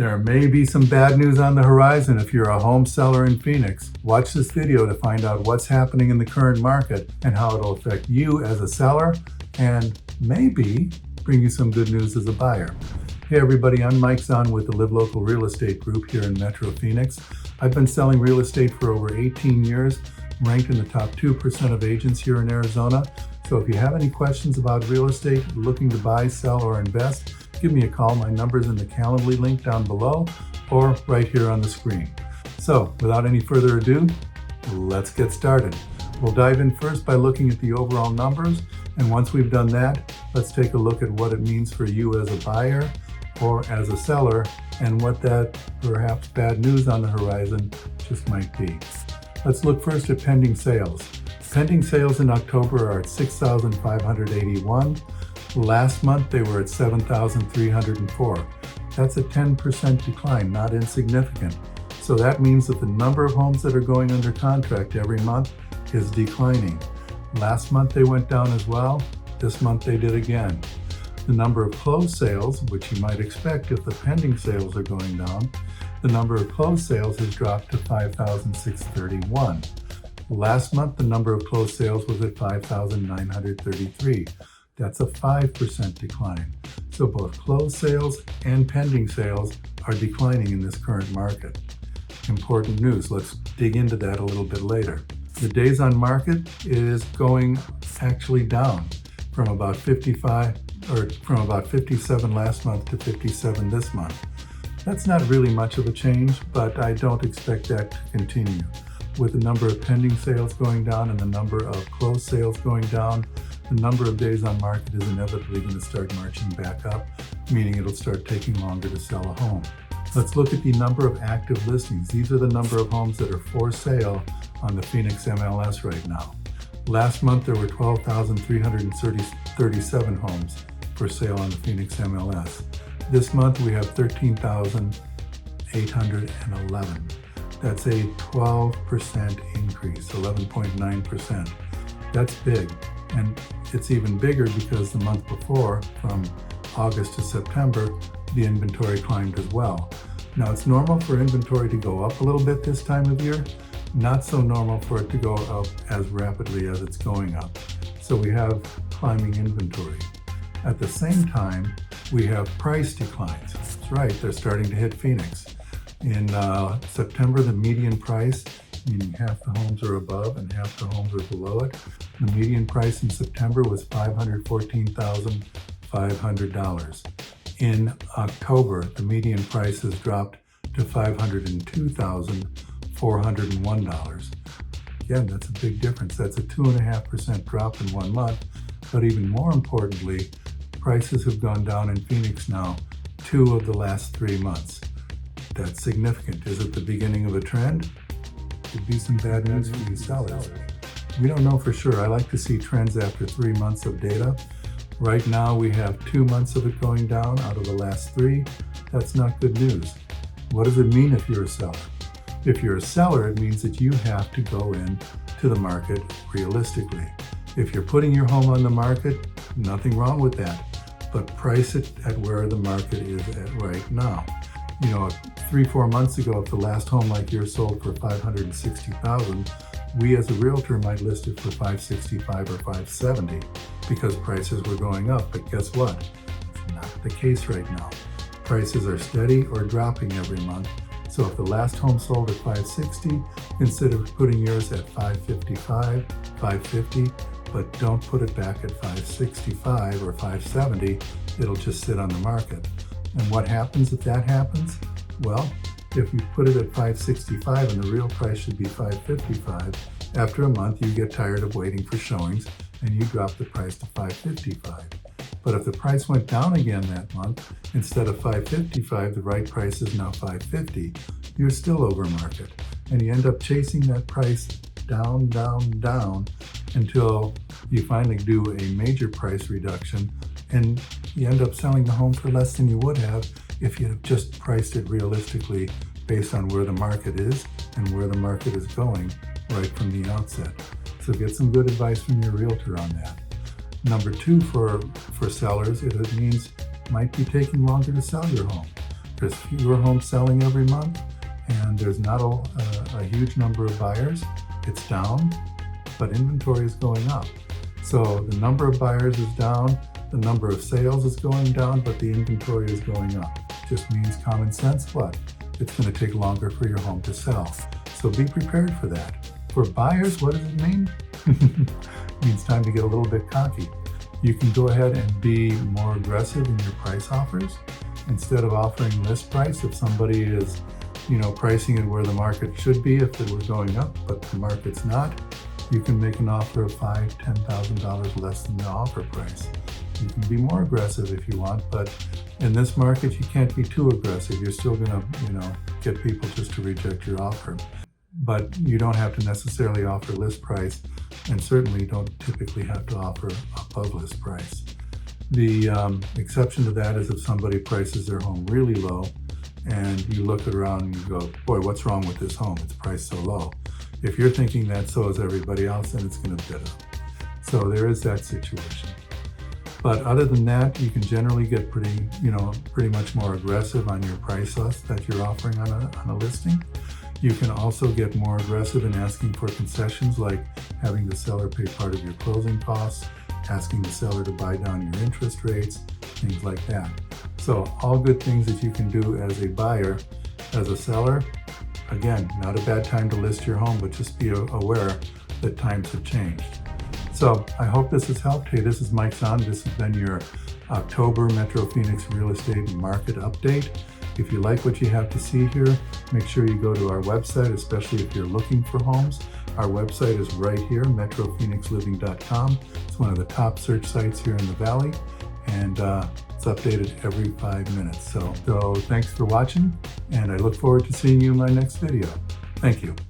There may be some bad news on the horizon if you're a home seller in Phoenix. Watch this video to find out what's happening in the current market and how it'll affect you as a seller and maybe bring you some good news as a buyer. Hey everybody, I'm Mike Zahn with the Live Local Real Estate Group here in Metro Phoenix. I've been selling real estate for over 18 years, ranked in the top 2% of agents here in Arizona. So if you have any questions about real estate, looking to buy, sell, or invest, give me a call. My number's in the Calendly link down below or right here on the screen. So without any further ado, let's get started. We'll dive in first by looking at the overall numbers. And once we've done that, let's take a look at what it means for you as a buyer or as a seller and what that perhaps bad news on the horizon just might be. Let's look first at pending sales. Pending sales in October are at 6,581. Last month, they were at 7,304. That's a 10% decline, not insignificant. So that means that the number of homes that are going under contract every month is declining. Last month, they went down as well. This month, they did again. The number of closed sales, which you might expect if the pending sales are going down, the number of closed sales has dropped to 5,631. Last month, the number of closed sales was at 5,933. That's a 5% decline. So both closed sales and pending sales are declining in this current market. Important news. Let's dig into that a little bit later. The days on market is going actually down from about 57 last month to 57 this month. That's not really much of a change, but I don't expect that to continue. With the number of pending sales going down and the number of closed sales going down, the number of days on market is inevitably going to start marching back up, meaning it'll start taking longer to sell a home. Let's look at the number of active listings. These are the number of homes that are for sale on the Phoenix MLS right now. Last month, there were 12,337 homes for sale on the Phoenix MLS. This month, we have 13,811. That's a 12% increase, 11.9%. That's big. And it's even bigger because the month before, from August to September, the inventory climbed as well. Now, it's normal for inventory to go up a little bit this time of year, not so normal for it to go up as rapidly as it's going up. So we have climbing inventory. At the same time, we have price declines. That's right, they're starting to hit Phoenix. In September, the median price, meaning half the homes are above and half the homes are below it, the median price in September was $514,500. In October, the median price has dropped to $502,401. Again, that's a big difference. That's a 2.5% drop in 1 month. But even more importantly, prices have gone down in Phoenix now 2 of the last 3 months. That's significant. Is it the beginning of a trend? Could be some bad news for you sellers. We don't know for sure. I like to see trends after 3 months of data. Right now, we have 2 months of it going down out of the last 3. That's not good news. What does it mean if you're a seller? If you're a seller, it means that you have to go in to the market realistically. If you're putting your home on the market, nothing wrong with that, but price it at where the market is at right now. 3-4 months ago, if the last home like yours sold for $560,000, we as a realtor might list it for $565 or $570 because prices were going up. But guess what? It's not the case right now. Prices are steady or dropping every month. So if the last home sold at $560, consider putting yours at $555, $550, but don't put it back at $565 or $570. It'll just sit on the market. And what happens if that happens? Well, if you put it at $565 and the real price should be $555, after a month you get tired of waiting for showings and you drop the price to $555. But if the price went down again that month, instead of $555, the right price is now $550, you're still over market. And you end up chasing that price down, down, down until you finally do a major price reduction and you end up selling the home for less than you would have if you had just priced it realistically based on where the market is and where the market is going right from the outset. So get some good advice from your realtor on that. Number 2 for sellers, it means it might be taking longer to sell your home. There's fewer homes selling every month, and there's not a huge number of buyers. It's down, but inventory is going up. So the number of buyers is down, the number of sales is going down, but the inventory is going up. Just means common sense. What? It's going to take longer for your home to sell. So be prepared for that. For buyers, what does it mean? It means time to get a little bit cocky. You can go ahead and be more aggressive in your price offers. Instead of offering list price, if somebody is, pricing it where the market should be if it were going up, but the market's not, you can make an offer of $5,000, $10,000 less than the offer price. You can be more aggressive if you want, but in this market, you can't be too aggressive. You're still gonna, get people just to reject your offer. But you don't have to necessarily offer list price, and certainly don't typically have to offer above list price. The exception to that is if somebody prices their home really low, and you look around and you go, boy, what's wrong with this home? It's priced so low. If you're thinking that, so is everybody else, then it's going to bid up. So there is that situation. But other than that, you can generally get pretty much more aggressive on your price list that you're offering on a listing. You can also get more aggressive in asking for concessions, like having the seller pay part of your closing costs, asking the seller to buy down your interest rates, things like that. So all good things that you can do as a buyer. As a seller, again, not a bad time to list your home, but just be aware that times have changed. So I hope this has helped. Hey, this is Mike Zahn. This has been your October Metro Phoenix Real Estate Market Update. If you like what you have to see here, make sure you go to our website, especially if you're looking for homes. Our website is right here, metrophoenixliving.com. It's one of the top search sites here in the Valley, and it's updated every 5 minutes. So thanks for watching, and I look forward to seeing you in my next video. Thank you.